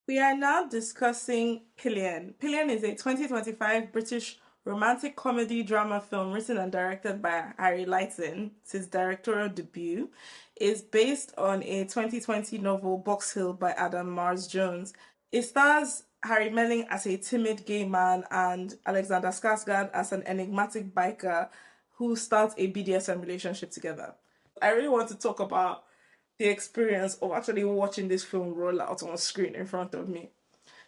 We are now discussing Pillion. Pillion is a 2025 British romantic comedy drama film written and directed by Harry Lighton. It's his directorial debut. It's based on a 2020 novel Box Hill by Adam Mars Jones. It stars Harry Melling as a timid gay man and Alexander Skarsgård as an enigmatic biker who start a BDSM relationship together. I really want to talk about the experience of actually watching this film roll out on screen in front of me.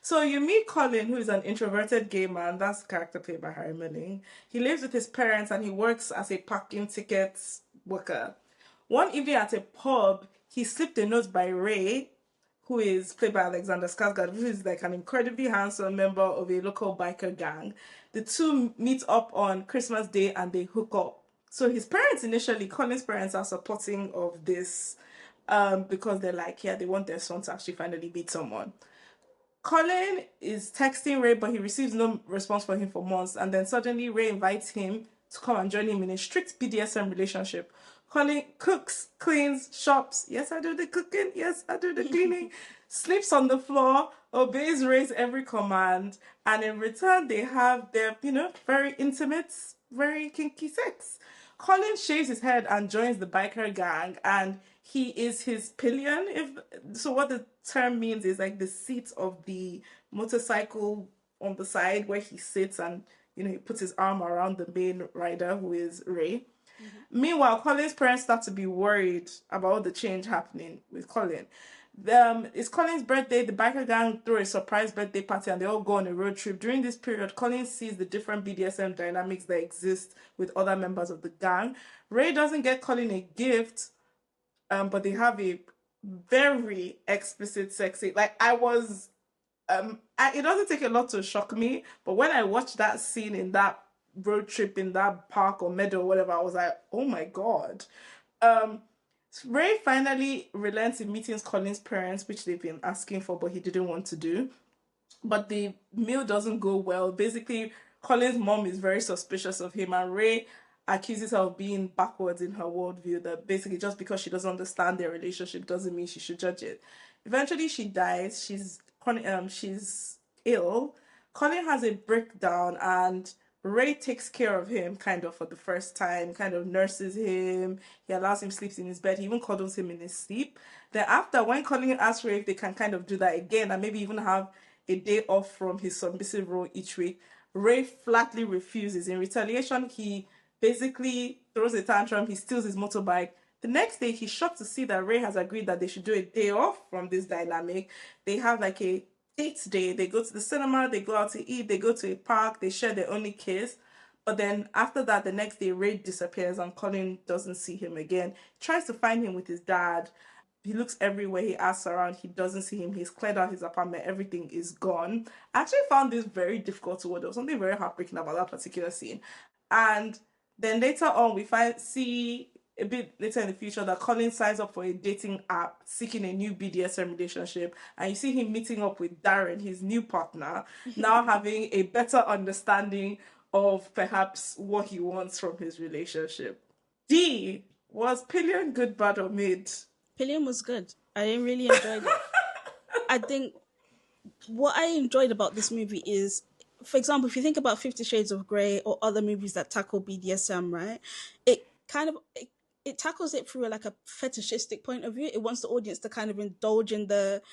So you meet Colin, who is an introverted gay man. That's the character played by Harry Melling. He lives with his parents and he works as a parking tickets worker. One evening at a pub, he slipped a note by Ray, who is played by Alexander Skarsgård, who is like an incredibly handsome member of a local biker gang. The two meet up on Christmas Day and they hook up. So his parents initially, Colin's parents are supporting of this because they're like, yeah, they want their son to actually finally meet someone. Colin is texting Ray, but he receives no response from him for months. And then suddenly Ray invites him to come and join him in a strict BDSM relationship. Colin cooks, cleans, shops. Yes, I do the cooking. Yes, I do the cleaning. Sleeps on the floor, obeys Ray's every command. And in return, they have their, very intimate, very kinky sex. Colin shaves his head and joins the biker gang, and he is his pillion. If so, what the term means is like the seat of the motorcycle on the side where he sits, and he puts his arm around the main rider, who is Ray. Meanwhile, Colin's parents start to be worried about the change happening with Colin. It's Colin's birthday. The biker gang throw a surprise birthday party and they all go on a road trip. During this period, Colin sees the different BDSM dynamics that exist with other members of the gang. Ray doesn't get Colin a gift, but they have a very explicit sexy. Like it doesn't take a lot to shock me, but when I watched that scene in that road trip in that park or meadow or whatever, I was like, oh my god. Ray finally relents in meeting Colin's parents, which they've been asking for, but he didn't want to do. But the meal doesn't go well. Basically, Colin's mom is very suspicious of him, and Ray accuses her of being backwards in her worldview, that basically just because she doesn't understand their relationship doesn't mean she should judge it. Eventually, she dies. She's ill. Colin has a breakdown, and Ray takes care of him kind of for the first time, kind of nurses him. He allows him sleeps in his bed. He even cuddles him in his sleep. Then after, when Colin asks Ray if they can kind of do that again and maybe even have a day off from his submissive role each week, Ray flatly refuses. In retaliation, he basically throws a tantrum. He steals his motorbike. The next day, he's shocked to see that Ray has agreed that they should do a day off from this dynamic. They have like a date day. They go to the cinema, they go out to eat, they go to a park, they share their only kiss. But then after that, the next day, Ray disappears and Colin doesn't see him again. He tries to find him with his dad. He looks everywhere, he asks around, he doesn't see him. He's cleared out his apartment, everything is gone. I actually found this very difficult to watch. There was something very heartbreaking about that particular scene. And then later on, see a bit later in the future that Colin signs up for a dating app seeking a new BDSM relationship, and you see him meeting up with Darren, his new partner, now having a better understanding of perhaps what he wants from his relationship. D, was Pillion good, bad, or mid? Pillion was good. I really enjoyed it. I think what I enjoyed about this movie is, for example, if you think about 50 Shades of Grey or other movies that tackle BDSM, right? It kind of it tackles it through like a fetishistic point of view. It wants the audience to kind of indulge in the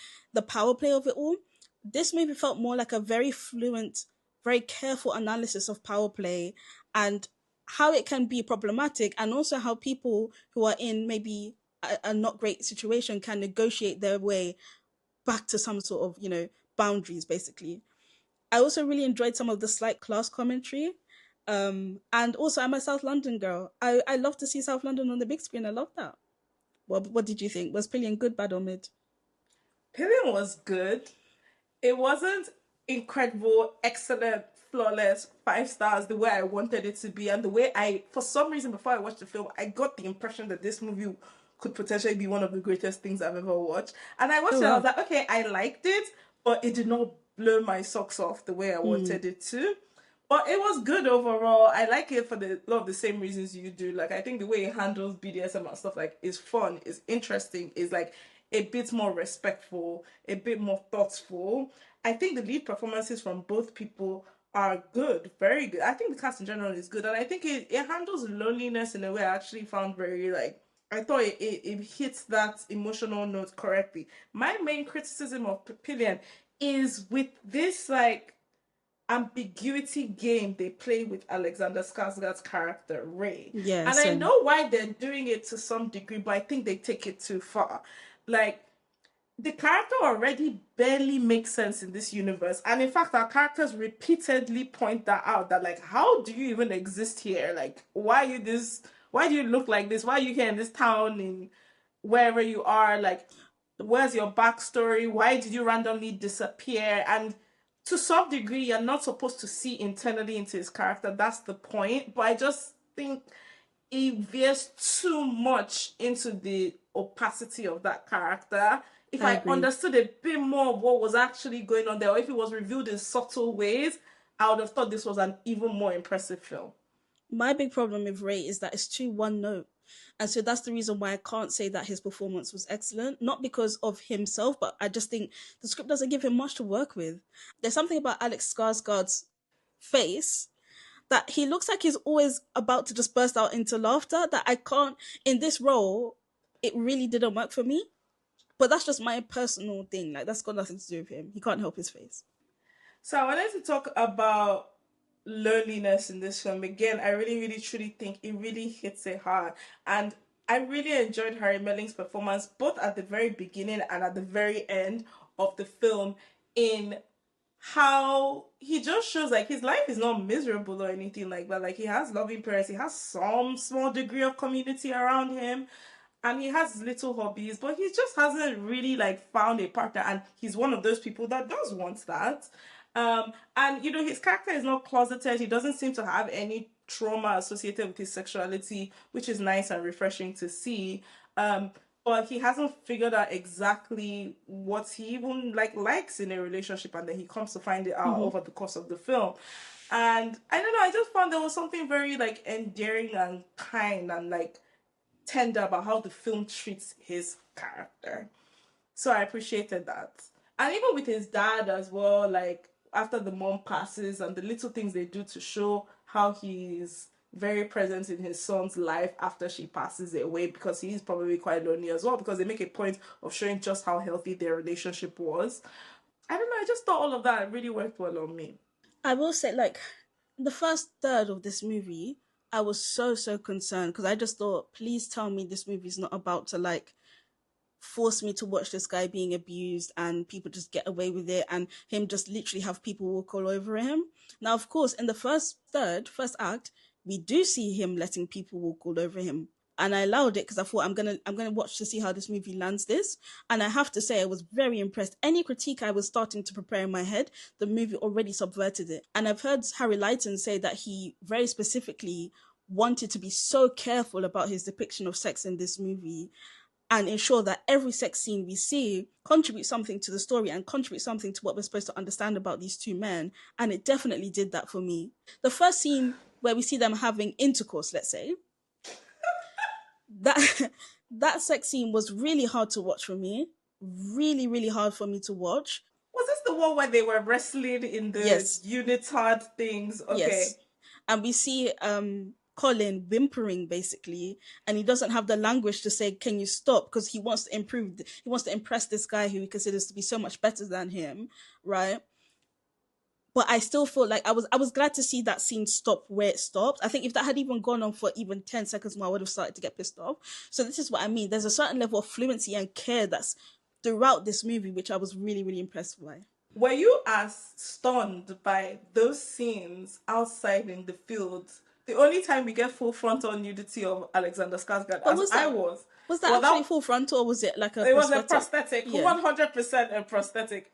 power play of it all. This movie felt more like a very fluent, very careful analysis of power play and how it can be problematic, and also how people who are in maybe a not great situation can negotiate their way back to some sort of, boundaries, basically. I also really enjoyed some of the slight class commentary. And also, I'm a South London girl. I love to see South London on the big screen. I love that. What did you think? Was Pillion good, bad, or mid? Pillion was good. It wasn't incredible, excellent, flawless, 5 stars the way I wanted it to be, and the way for some reason, before I watched the film, I got the impression that this movie could potentially be one of the greatest things I've ever watched. And I watched it, I was like, okay, I liked it, but it did not blow my socks off the way I wanted it to. But it was good overall. I like it for a lot of the same reasons you do. Like, I think the way it handles BDSM and stuff like is fun, is interesting, is like a bit more respectful, a bit more thoughtful. I think the lead performances from both people are good, very good. I think the cast in general is good, and I think it handles loneliness in a way I actually found very like. I thought it hits that emotional note correctly. My main criticism of Pillion is with this like ambiguity game they play with Alexander Skarsgård's character Ray. Yeah, And I same. know why they're doing it to some degree, but I think they take it too far. Like the character already barely makes sense in this universe. And in fact, our characters repeatedly point that out that like, how do you even exist here? Like, why do you look like this? Why are you here in this town in wherever you are? Like, where's your backstory? Why did you randomly disappear? And to some degree, you're not supposed to see internally into his character. That's the point. But I just think it veers too much into the opacity of that character. If I I agree. understood a bit more of what was actually going on there, or if it was revealed in subtle ways, I would have thought this was an even more impressive film. My big problem with Ray is that it's too one note. And so that's the reason why I can't say that his performance was excellent. Not because of himself, but I just think the script doesn't give him much to work with. There's something about Alex Skarsgård's face that he looks like he's always about to just burst out into laughter that I can't, in this role, it really didn't work for me. But that's just my personal thing. Like, that's got nothing to do with him. He can't help his face. So I wanted to talk about loneliness in this film. Again, I really, really, truly think it really hits it hard. And I really enjoyed Harry Melling's performance both at the very beginning and at the very end of the film in how he just shows like his life is not miserable or anything like that. Like he has loving parents, he has some small degree of community around him, and he has little hobbies, but he just hasn't really like found a partner. And he's one of those people that does want that. And you know, his character is not closeted. He doesn't seem to have any trauma associated with his sexuality, which is nice and refreshing to see. But he hasn't figured out exactly what he even like likes in a relationship, and then he comes to find it out Mm-hmm. over the course of the film. And I don't know, I just found there was something very like endearing and kind and like tender about how the film treats his character. So I appreciated that. And even with his dad as well, like after the mom passes and the little things they do to show how he's very present in his son's life after she passes away, because he's probably quite lonely as well, because they make a point of showing just how healthy their relationship was. I don't know, I just thought all of that really worked well on me. I will say, like, the first third of this movie, I was so concerned because I just thought, please tell me this movie is not about to, like, force me to watch this guy being abused and people just get away with it and him just literally have people walk all over him. Now, of course, in the first act, we do see him letting people walk all over him. And I allowed it because I thought I'm gonna watch to see how this movie lands this. And I have to say I was very impressed. Any critique I was starting to prepare in my head, the movie already subverted it. And I've heard Harry Lighton say that he very specifically wanted to be so careful about his depiction of sex in this movie and ensure that every sex scene we see contributes something to the story and contributes something to what we're supposed to understand about these two men. And it definitely did that for me. The first scene where we see them having intercourse, let's say, that that sex scene was really hard to watch for me. Really hard for me to watch. Was this the one where they were wrestling in the Yes, unitard things? Okay. yes. And we see Colin whimpering basically, and he doesn't have the language to say, "Can you stop?" Because he wants to improve. He wants to impress this guy who he considers to be so much better than him, right? But I still feel like I was glad to see that scene stop where it stopped. I think if that had even gone on for even 10 seconds more, I would have started to get pissed off. So this is what I mean. There's a certain level of fluency and care that's throughout this movie, which I was really impressed by. Were you as stunned by those scenes outside in the field? The only time we get full frontal nudity of Alexander Skarsgård, But as was I that was. was that Well, actually that full frontal or was it like a it was a prosthetic? prosthetic, Yeah. 100% a prosthetic,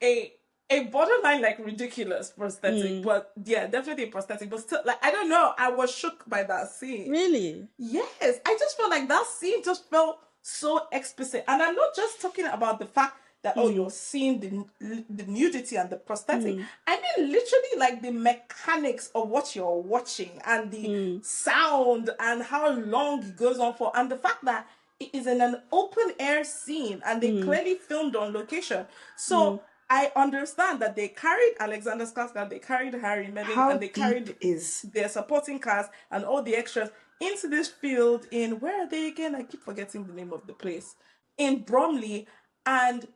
a borderline like ridiculous prosthetic, but yeah, definitely a prosthetic. But still, like I don't know, I was shook by that scene. Really? Yes, I just felt like that scene just felt so explicit, and I'm not just talking about the fact that oh you're seeing the nudity and the prosthetic. I mean literally like the mechanics of what you're watching and the sound and how long it goes on for, and the fact that it is in an open air scene and they clearly filmed on location. So I understand that they carried Alexander Skarsgård, they carried Harry Melling, and How they deep carried is their supporting cast and all the extras into this field in, where are they again? I keep forgetting the name of the place. In Bromley, and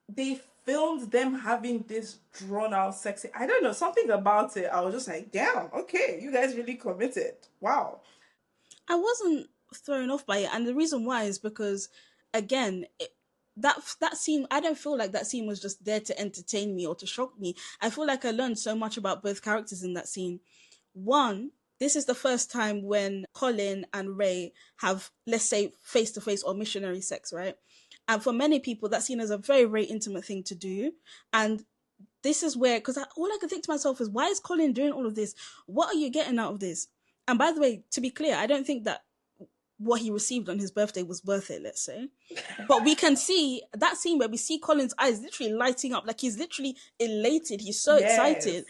they filmed them having this drawn out sexy. I don't know, something about it. I was just like, damn, okay, you guys really committed. Wow. I wasn't thrown off by it, and the reason why is because, again, that scene, I don't feel like that scene was just there to entertain me or to shock me. I feel like I learned so much about both characters in that scene. One, this is the first time when Colin and Ray have, let's say, face to face or missionary sex, right? And for many people, that's seen as a very, very intimate thing to do. And this is where, because all I could think to myself is, why is Colin doing all of this? What are you getting out of this? And by the way, to be clear, I don't think that what he received on his birthday was worth it, let's say. But we can see that scene where we see Colin's eyes literally lighting up, like he's literally elated, he's so Yes. excited.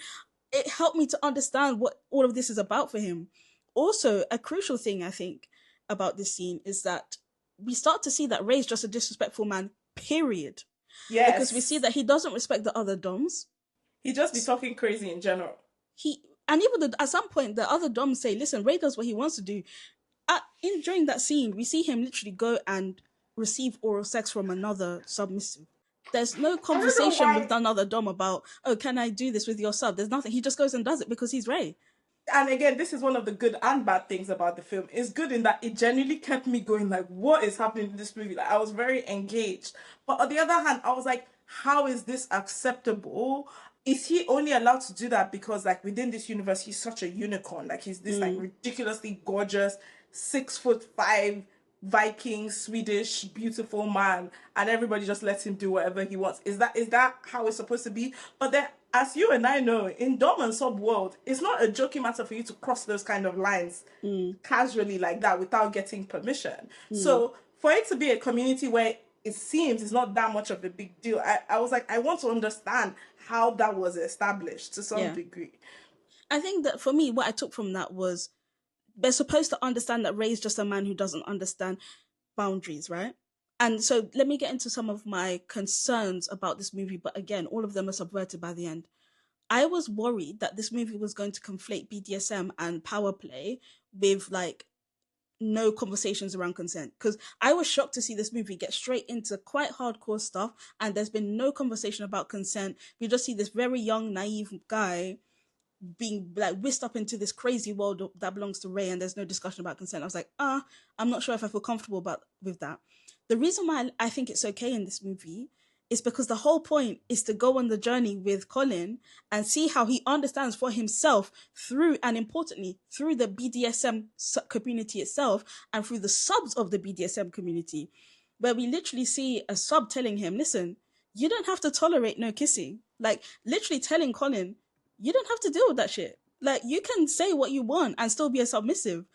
It helped me to understand what all of this is about for him. Also, a crucial thing I think about this scene is that we start to see that Ray's just a disrespectful man, period. Because we see Yes. that he doesn't respect the other Doms. He just be talking crazy in general. He and even at some point the other Doms say, listen, Ray does what he wants to do. During that scene, we see him literally go and receive oral sex from another submissive. There's no I don't know conversation with why. another Dom about, oh, can I do this with your sub? There's nothing. He just goes and does it because he's Ray. And again, this is one of the good and bad things about the film. It's good in that it genuinely kept me going, like, what is happening in this movie? Like, I was very engaged. But on the other hand, I was like, how is this acceptable? Is he only allowed to do that because, like, within this universe, he's such a unicorn? Like, he's this, like, ridiculously gorgeous, 6'5" Viking, Swedish, beautiful man, and everybody just lets him do whatever he wants. Is that how it's supposed to be? But then, as you and I know, in Dom and Sub world, it's not a joking matter for you to cross those kind of lines casually like that without getting permission. So for it to be a community where it seems it's not that much of a big deal, I was like, I want to understand how that was established to some Yeah. degree. I think that for me, what I took from that was they're supposed to understand that Ray's just a man who doesn't understand boundaries, right? And so let me get into some of my concerns about this movie, but again, all of them are subverted by the end. I was worried that this movie was going to conflate BDSM and power play with like no conversations around consent, because I was shocked to see this movie get straight into quite hardcore stuff and there's been no conversation about consent. We just see this very young naive guy being like whisked up into this crazy world that belongs to Ray, and there's no discussion about consent. I was like, I'm not sure if I feel comfortable about with that. The reason why I think it's okay in this movie is because the whole point is to go on the journey with Colin and see how he understands for himself through, and importantly, through the BDSM community itself and through the subs of the BDSM community, where we literally see a sub telling him, listen, you don't have to tolerate no kissing. Like literally telling Colin, you don't have to deal with that shit. Like you can say what you want and still be a submissive.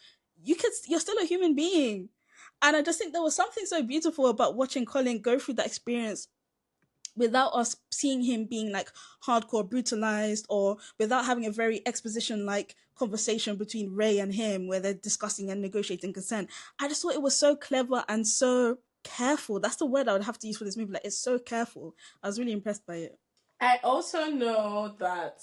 You're still a human being. And I just think there was something so beautiful about watching Colin go through that experience without us seeing him being like hardcore brutalized, or without having a very exposition like conversation between Ray and him where they're discussing and negotiating consent. I just thought it was so clever and so careful. That's the word I would have to use for this movie. Like, it's so careful. I was really impressed by it. I also know that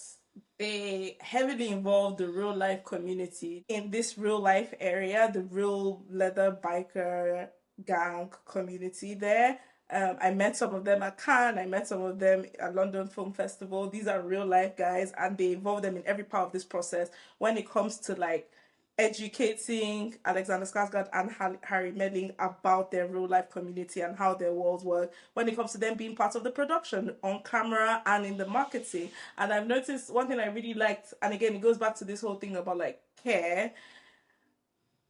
they heavily involved the real life community in this real life area, the real leather biker gang community there. I met some of them at Cannes, I met some of them at London Film Festival. These are real life guys, and they involve them in every part of this process when it comes to like educating Alexander Skarsgård and Harry Melling about their real life community and how their worlds work when it comes to them being part of the production on camera and in the marketing. And I've noticed one thing I really liked, and again, it goes back to this whole thing about like care.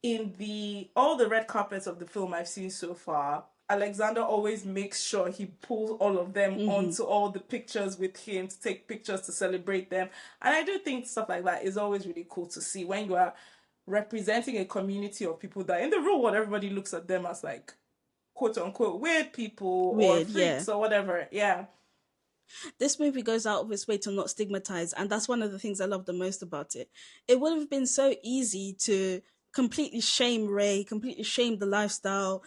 In the all the red carpets of the film I've seen so far, Alexander always makes sure he pulls all of them onto all the pictures with him to take pictures to celebrate them. And I do think stuff like that is always really cool to see when you are representing a community of people that in the real world everybody looks at them as like quote unquote weird people or Weird, yeah. freaks or whatever. Yeah. This movie goes out of its way to not stigmatize, and that's one of the things I love the most about it. It would have been so easy to completely shame Ray, completely shame the lifestyle,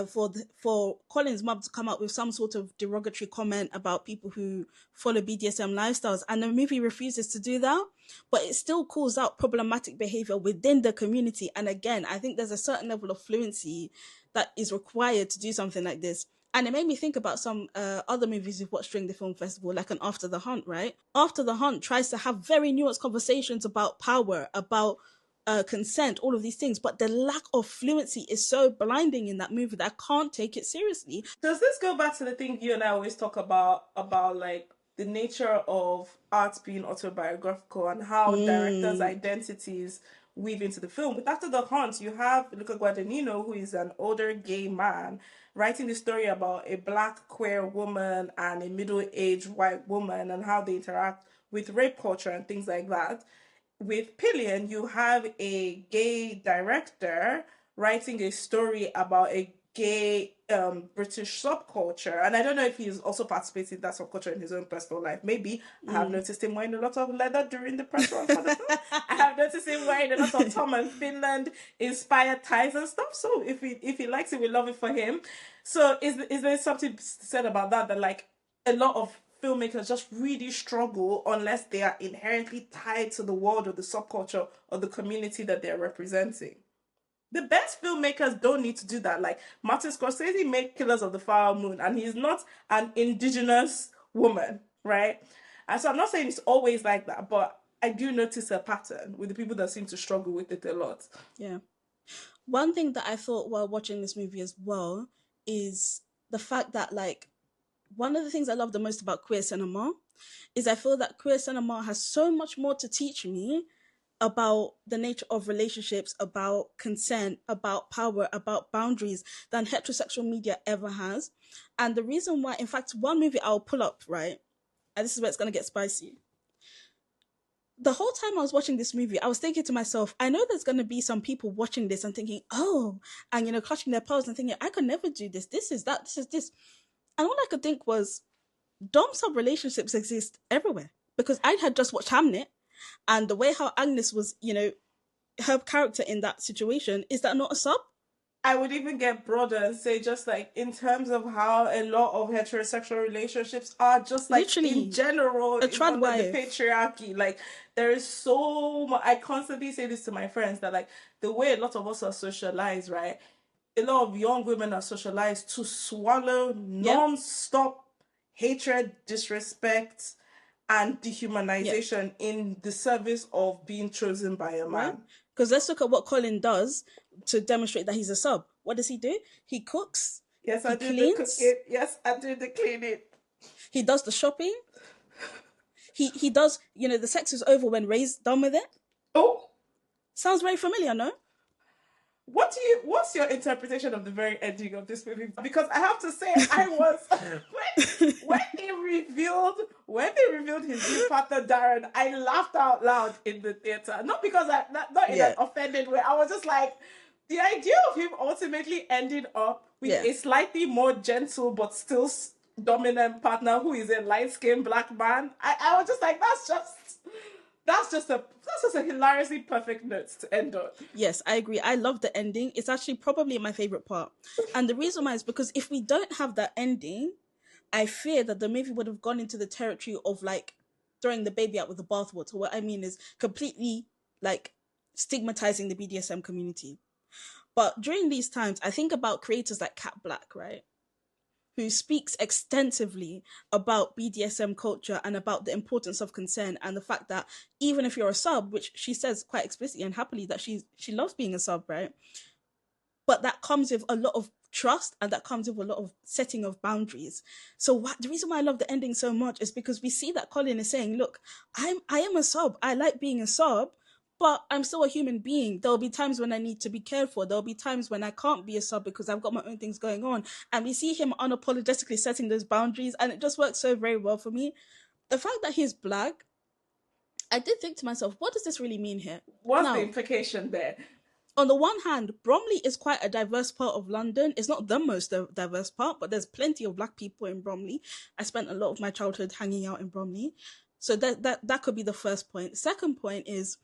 for Colin's mum to come up with some sort of derogatory comment about people who follow BDSM lifestyles, and the movie refuses to do that, but it still calls out problematic behavior within the community. And again, I think there's a certain level of fluency that is required to do something like this. And it made me think about some other movies we've watched during the film festival, like an After the Hunt, right? After the Hunt tries to have very nuanced conversations about power, about consent, all of these things, but the lack of fluency is so blinding in that movie that I can't take it seriously. Does this go back to the thing you and I always talk about like the nature of art being autobiographical and how directors' identities weave into the film? But after the hunt, you have Luca Guadagnino, who is an older gay man, writing the story about a black queer woman and a middle-aged white woman and how they interact with rape culture and things like that. With Pillion, you have a gay director writing a story about a gay British subculture. And I don't know if he's also participating in that subculture in his own personal life. Maybe. I have noticed him wearing a lot of leather during the press run for the film. I have noticed him wearing a lot of Tom and Finland inspired ties and stuff. So if he likes it, we love it for him. So is there something said about that like a lot of filmmakers just really struggle unless they are inherently tied to the world or the subculture or the community that they're representing? The best filmmakers don't need to do that. Like Martin Scorsese made Killers of the Flower Moon, and he's not an indigenous woman, right? And so I'm not saying it's always like that, but I do notice a pattern with the people that seem to struggle with it a lot. Yeah. One thing that I thought while watching this movie as well is the fact that, like, one of the things I love the most about queer cinema is I feel that queer cinema has so much more to teach me about the nature of relationships, about consent, about power, about boundaries than heterosexual media ever has. And the reason why, in fact, one movie I'll pull up, right? And this is where it's going to get spicy. The whole time I was watching this movie, I was thinking to myself, I know there's going to be some people watching this and thinking, oh, and, you know, clutching their pearls and thinking, I could never do this. This is that, this is this. And all I could think was, dom sub relationships exist everywhere. Because I had just watched Hamnet, and the way how Agnes was, you know, her character in that situation, is that not a sub? I would even get broader and say just like in terms of how a lot of heterosexual relationships are just like Literally, in general a trad under the wife. patriarchy. Like there is so much. I constantly say this to my friends that like the way a lot of us are socialized, right? A lot of young women are socialized to swallow non-stop hatred, disrespect, and dehumanization in the service of being chosen by a man. Right? Because let's look at what Colin does to demonstrate that he's a sub. What does he do? He cooks. Yes, he I do cleans, the cooking. Yes, I do the cleaning. He does the shopping. He does, you know, the sex is over when Ray's done with it. Oh. Sounds very familiar, no? What's your interpretation of the very ending of this movie? Because I have to say, I was when they revealed his new partner Darren, I laughed out loud in the theater. Not because not in an offended way. I was just like, the idea of him ultimately ending up with a slightly more gentle but still dominant partner who is a light-skinned black man. I was just like, that's just a hilariously perfect note to end on. Yes, I agree. I love the ending. It's actually probably my favorite part. And the reason why is because if we don't have that ending, I fear that the movie would have gone into the territory of like throwing the baby out with the bathwater. What I mean is completely like stigmatizing the BDSM community. But during these times, I think about creators like Kat Black, right? Who speaks extensively about BDSM culture and about the importance of consent and the fact that even if you're a sub, which she says quite explicitly and happily that she loves being a sub, right? But that comes with a lot of trust and that comes with a lot of setting of boundaries. So the reason why I love the ending so much is because we see that Colin is saying, look, I am a sub. I like being a sub, but I'm still a human being. There'll be times when I need to be cared for. There'll be times when I can't be a sub because I've got my own things going on. And we see him unapologetically setting those boundaries, and it just works so very well for me. The fact that he's black, I did think to myself, what does this really mean here? What's the implication there? On the one hand, Bromley is quite a diverse part of London. It's not the most diverse part, but there's plenty of black people in Bromley. I spent a lot of my childhood hanging out in Bromley. So that could be the first point. Second point is,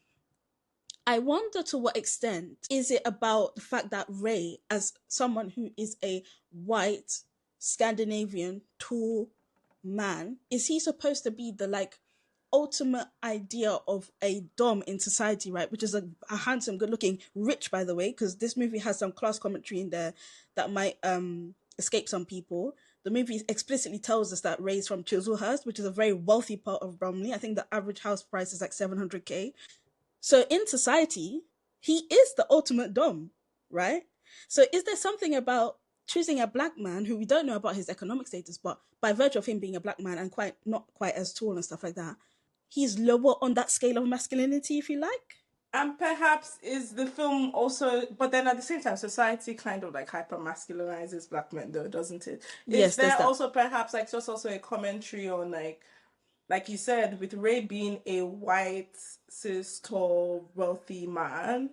I wonder to what extent is it about the fact that Ray, as someone who is a white Scandinavian tall man, is he supposed to be the like ultimate idea of a dom in society, right? Which is a handsome, good looking, rich, by the way, because this movie has some class commentary in there that might escape some people. The movie explicitly tells us that Ray's from Chislehurst, which is a very wealthy part of Bromley. I think the average house price is like 700K. So in society, he is the ultimate dom, right? So is there something about choosing a black man who we don't know about his economic status, but by virtue of him being a black man and quite not quite as tall and stuff like that, he's lower on that scale of masculinity, if you like? And perhaps is the film also, but then at the same time, society kind of like hyper masculinizes black men, though, doesn't it? Is Yes, there's there that. also perhaps like just also a commentary on like you said, with Ray being a white, cis, tall, wealthy man,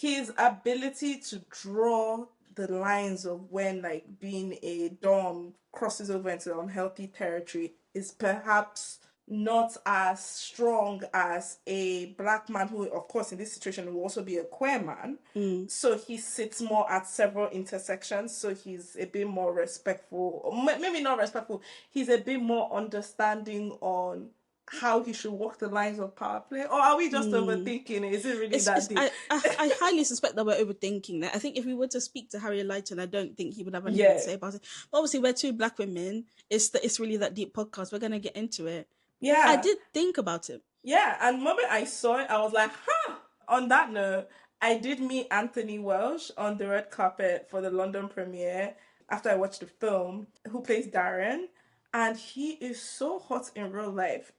his ability to draw the lines of when like being a dom crosses over into unhealthy territory is perhaps not as strong as a black man who, of course, in this situation will also be a queer man. Mm. So he sits more at several intersections. So he's a bit more respectful, or maybe not respectful. He's a bit more understanding on how he should walk the lines of power play. Or are we just overthinking it? Is it really that deep? I highly suspect that we're overthinking that. I think if we were to speak to Harry Lighton, I don't think he would have anything to Yeah. say about it. But obviously, we're two black women. It's really that deep podcast. We're gonna get into it. I Yeah. did think about it. Yeah. And the moment I saw it, I was like, huh. On that note, I did meet Anthony Welsh on the red carpet for the London premiere after I watched the film, who plays Darren. And he is so hot in real life.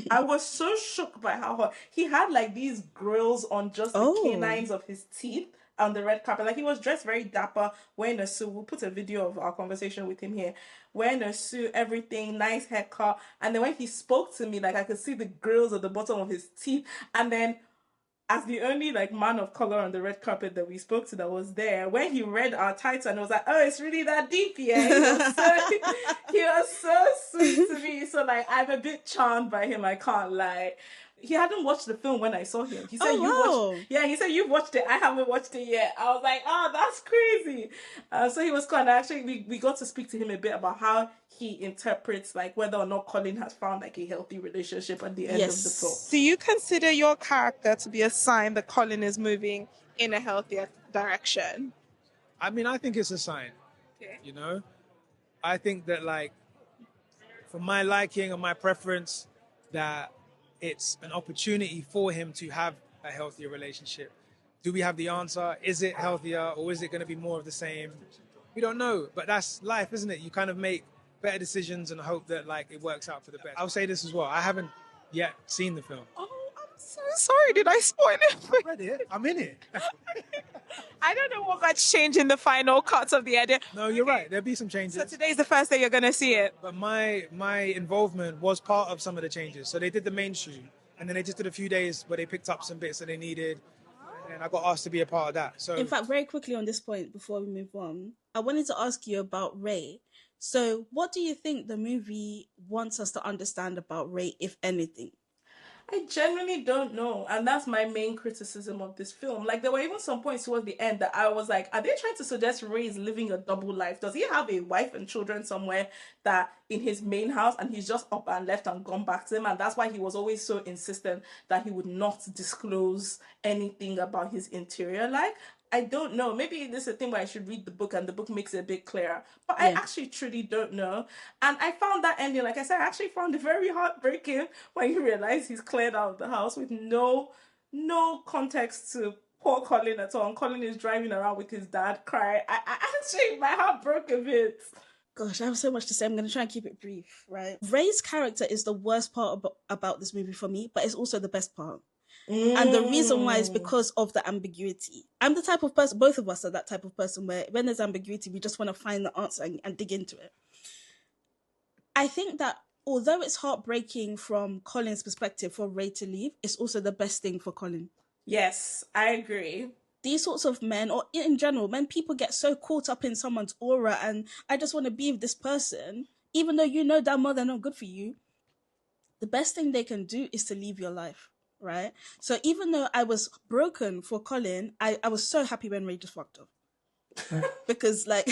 I was so shook by how hot. He had like these grills on just the canines of his teeth on the red carpet. Like he was dressed very dapper, wearing a suit. We'll put a video of our conversation with him here. Wearing a suit, everything, nice haircut. And then when he spoke to me, like I could see the grills at the bottom of his teeth. And then as the only like man of color on the red carpet that we spoke to that was there, when he read our title and was like, "Oh, it's really that deep, yeah." He was so sweet to me. So like I'm a bit charmed by him, I can't lie. He hadn't watched the film when I saw him. He said, watched. Yeah, he said you've watched it. I haven't watched it yet. I was like, oh, that's crazy. So he was kind of actually we got to speak to him a bit about how he interprets like whether or not Colin has found like a healthy relationship at the end of the film. Do you consider your character to be a sign that Colin is moving in a healthier direction? I mean, I think it's a sign. Okay. You know, I think that like for my liking and my preference, that it's an opportunity for him to have a healthier relationship. Do we have the answer? Is it healthier or is it going to be more of the same? We don't know, but that's life, isn't it? You kind of make better decisions and hope that like it works out for the best. I'll say this as well. I haven't yet seen the film. Oh, I'm so sorry. Did I spoil it? I read it. I'm in it. I don't know what got changed in the final cuts of the edit. No, you're right. There'll be some changes. So today's the first day you're going to see it. But my involvement was part of some of the changes. So they did the main shoot, and then they just did a few days where they picked up some bits that they needed, and I got asked to be a part of that. So in fact, very quickly on this point before we move on, I wanted to ask you about Ray. So what do you think the movie wants us to understand about Ray, if anything? I genuinely don't know. And that's my main criticism of this film. Like, there were even some points towards the end that I was like, are they trying to suggest Ray is living a double life? Does he have a wife and children somewhere that in his main house and he's just up and left and gone back to them? And that's why he was always so insistent that he would not disclose anything about his interior life. I don't know. Maybe this is a thing where I should read the book and the book makes it a bit clearer. But I actually truly don't know. And I found that ending, like I said, I actually found it very heartbreaking when you realize he's cleared out of the house with no context to poor Colin at all. And Colin is driving around with his dad crying. I actually, my heart broke a bit. Gosh, I have so much to say. I'm going to try and keep it brief, right? Ray's character is the worst part about this movie for me, but it's also the best part. And the reason why is because of the ambiguity. I'm the type of person, both of us are that type of person where when there's ambiguity, we just want to find the answer and dig into it. I think that although it's heartbreaking from Colin's perspective for Ray to leave, it's also the best thing for Colin. Yes, I agree. These sorts of men, or in general, when people get so caught up in someone's aura and I just want to be with this person, even though you know damn well they're not good for you, the best thing they can do is to leave your life. right? So even though I was broken for Colin, I was so happy when Ray just fucked off. Because like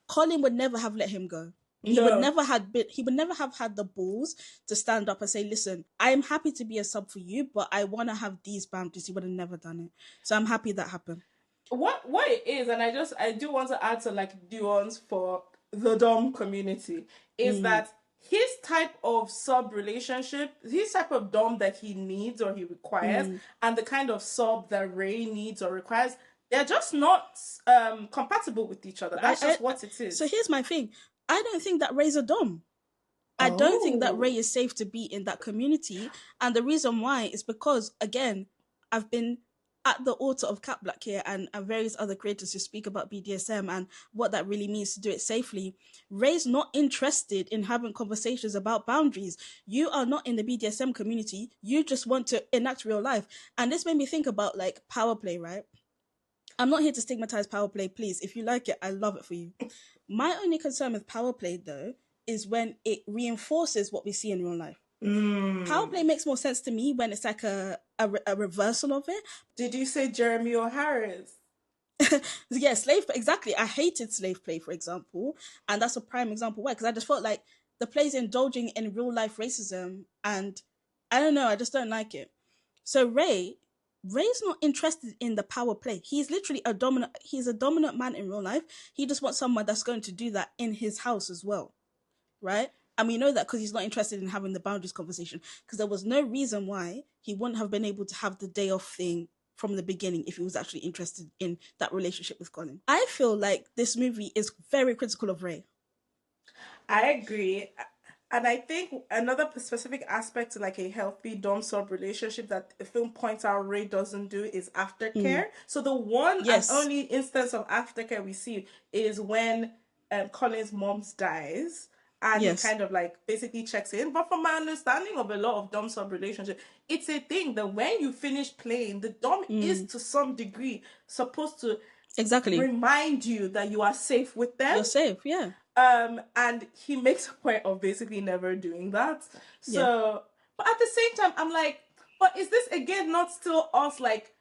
Colin would never have let him go. He would No. never have had the balls to stand up and say, listen, I am happy to be a sub for you, but I want to have these boundaries. He would have never done it. So I'm happy that happened. What it is, and I do want to add to like nuance for the dom community, is that his type of sub relationship, his type of dom that he needs or he requires, and the kind of sub that Ray needs or requires, they're just not compatible with each other. That's just what it is. So here's my thing. I don't think that Ray's a dom. I don't think that Ray is safe to be in that community. And the reason why is because, again, I've been at the altar of Cat Black here and various other creators who speak about BDSM and what that really means to do it safely. Ray's not interested in having conversations about boundaries. You are not in the BDSM community. You just want to enact real life. And this made me think about like power play, right? I'm not here to stigmatize power play, please. If you like it, I love it for you. My only concern with power play, though, is when it reinforces what we see in real life. Power play makes more sense to me when it's like a reversal of it. Did you say Jeremy O'Harris? Yeah, slave play. Exactly. I hated slave play, for example. And that's a prime example why. Because I just felt like the play's indulging in real life racism. And I don't know, I just don't like it. So Ray's not interested in the power play. He's literally he's a dominant man in real life. He just wants someone that's going to do that in his house as well. Right? And we know that because he's not interested in having the boundaries conversation. Because there was no reason why he wouldn't have been able to have the day off thing from the beginning if he was actually interested in that relationship with Colin. I feel like this movie is very critical of Ray. I agree. And I think another specific aspect to like a healthy dom-sub relationship that the film points out Ray doesn't do is aftercare. So the one and only instance of aftercare we see is when Colin's mom dies. And he kind of like basically checks in. But from my understanding of a lot of dom-sub relationship, it's a thing that when you finish playing, the dom is to some degree supposed to remind you that you are safe with them. You're safe, yeah. And he makes a point of basically never doing that. So, but at the same time, I'm like, but is this again not still us like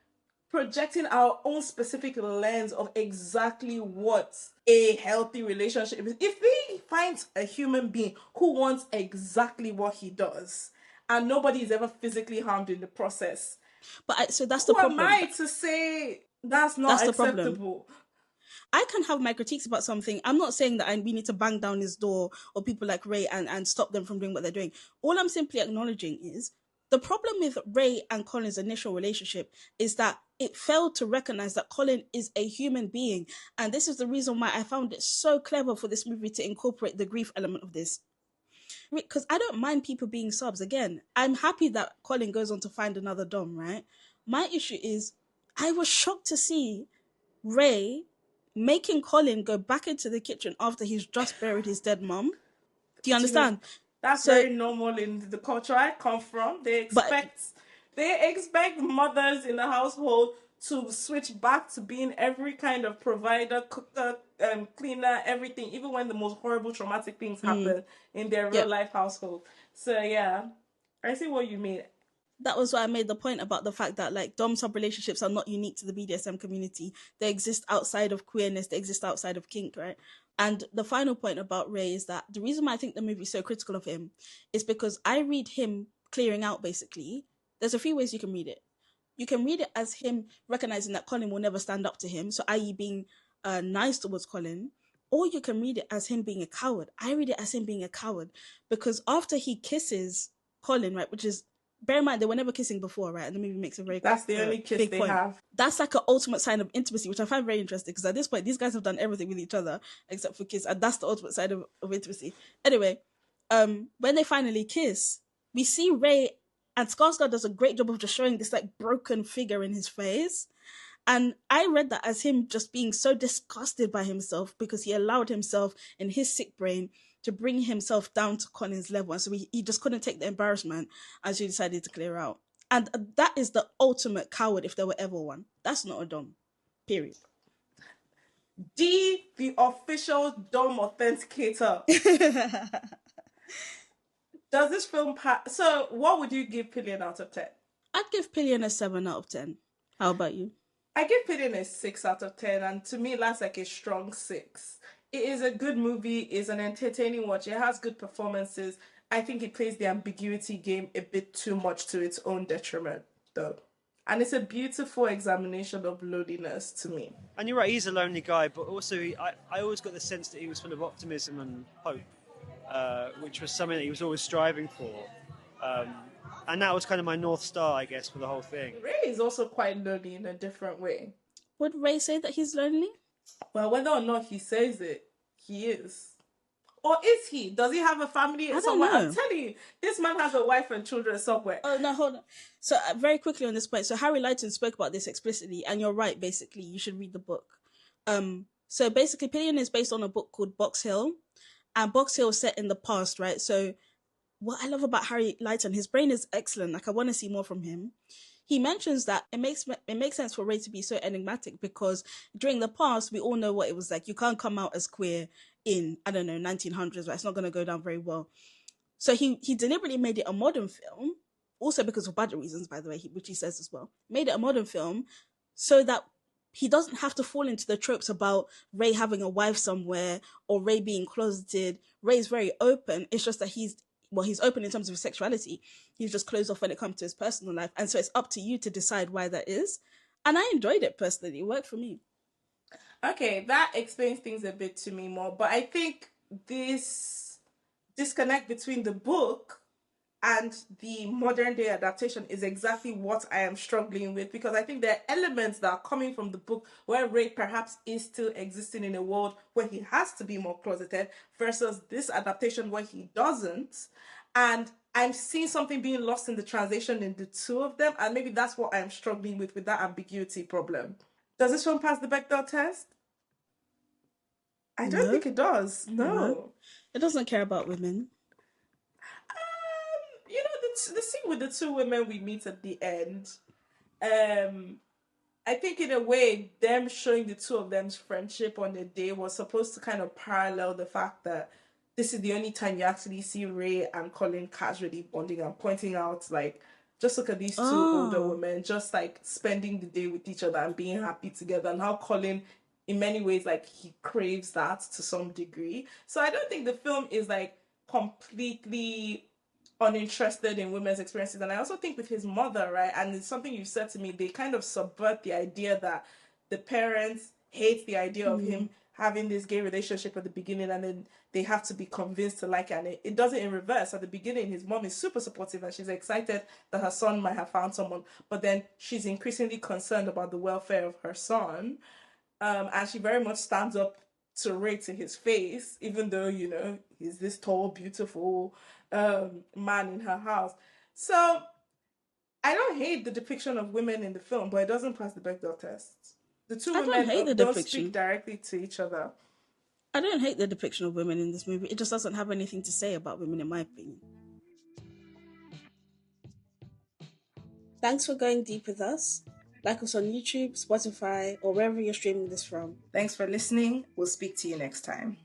projecting our own specific lens of exactly what a healthy relationship is? If we find a human being who wants exactly what he does, and nobody is ever physically harmed in the process, so that's the problem. Who am I to say that's not acceptable? I can have my critiques about something. I'm not saying that we need to bang down his door or people like Ray and stop them from doing what they're doing. All I'm simply acknowledging is the problem with Ray and Colin's initial relationship is that it failed to recognize that Colin is a human being. And this is the reason why I found it so clever for this movie to incorporate the grief element of this. Because I don't mind people being subs. Again, I'm happy that Colin goes on to find another dom, right? My issue is I was shocked to see Ray making Colin go back into the kitchen after he's just buried his dead mom. Do you understand? That's very normal in the culture I come from. They expect mothers in the household to switch back to being every kind of provider, cooker, cleaner, everything, even when the most horrible traumatic things happen in their real life household. So yeah, I see what you mean. That was why I made the point about the fact that like dom-sub relationships are not unique to the BDSM community. They exist outside of queerness. They exist outside of kink, right? And the final point about Ray is that the reason why I think the movie is so critical of him is because I read him clearing out, basically. There's a few ways you can read it. You can read it as him recognizing that Colin will never stand up to him, so i.e. being nice towards Colin. Or you can read it as him being a coward. I read it as him being a coward because after he kisses Colin, right, which is, bear in mind, they were never kissing before, right? And the movie makes a very That's the only kiss they have. That's like an ultimate sign of intimacy, which I find very interesting because at this point, these guys have done everything with each other except for kiss, and that's the ultimate sign of intimacy. Anyway, when they finally kiss, we see Ray, and Skarsgård does a great job of just showing this like broken figure in his face. And I read that as him just being so disgusted by himself because he allowed himself in his sick brain to bring himself down to Colin's level. And so he just couldn't take the embarrassment as he decided to clear out. And that is the ultimate coward if there were ever one. That's not a dom. Period. The official dom authenticator. Does this film pass? So, what would you give Pillion out of 10? I'd give Pillion a 7 out of 10. How about you? I give Pillion a 6 out of 10, and to me, that's like a strong 6. It is a good movie, it's an entertaining watch, it has good performances. I think it plays the ambiguity game a bit too much to its own detriment, though. And it's a beautiful examination of loneliness to me. And you're right, he's a lonely guy, but also I always got the sense that he was full of optimism and hope, which was something that he was always striving for. And that was kind of my North Star, I guess, for the whole thing. Ray is also quite lonely in a different way. Would Ray say that he's lonely? Well, whether or not he says it, he is. Or is he? Does he have a family somewhere? I'm telling you, this man has a wife and children somewhere. Oh, no, hold on. So, very quickly on this point. So, Harry Lighton spoke about this explicitly, and you're right, basically. You should read the book. So, basically, Pillion is based on a book called Box Hill. And Box Hill is set in the past, right? So, what I love about Harry Lighton, his brain is excellent. Like, I want to see more from him. He mentions that it makes sense for Ray to be so enigmatic because during the past, we all know what it was like. You can't come out as queer in, 1900s, right? It's not going to go down very well. So he deliberately made it a modern film, also because of budget reasons, by the way, which he says as well. Made it a modern film so that he doesn't have to fall into the tropes about Ray having a wife somewhere or Ray being closeted. Ray's very open. It's just that he's open in terms of his sexuality. He's just closed off when it comes to his personal life. And so it's up to you to decide why that is. And I enjoyed it personally. It worked for me. Okay, that explains things a bit to me more. But I think this disconnect between the book and the modern day adaptation is exactly what I am struggling with, because I think there are elements that are coming from the book where Ray perhaps is still existing in a world where he has to be more closeted versus this adaptation where he doesn't. And I'm seeing something being lost in the translation in the two of them, and maybe that's what I'm struggling with that ambiguity problem. Does this one pass the Bechdel test? I don't think it does. No. It doesn't care about women. The scene with the two women we meet at the end, I think in a way, them showing the two of them's friendship on the day was supposed to kind of parallel the fact that this is the only time you actually see Ray and Colin casually bonding and pointing out, like, just look at these two older women, just like spending the day with each other and being happy together, and how Colin, in many ways, like, he craves that to some degree. So I don't think the film is like completely uninterested in women's experiences. And I also think with his mother, right, and it's something you said to me, they kind of subvert the idea that the parents hate the idea of him having this gay relationship at the beginning, and then they have to be convinced to like it. And it does it in reverse. At the beginning, his mom is super supportive and she's excited that her son might have found someone, but then she's increasingly concerned about the welfare of her son. And she very much stands up to Ray to his face, even though, he's this tall, beautiful man in her house. So I don't hate the depiction of women in the film, but it doesn't pass the Bechdel test. The two women don't speak directly to each other. I don't hate the depiction of women in this movie. It just doesn't have anything to say about women, in my opinion. Thanks for going deep with us. Like us on YouTube, Spotify, or wherever you're streaming this from. Thanks for listening. We'll speak to you next time.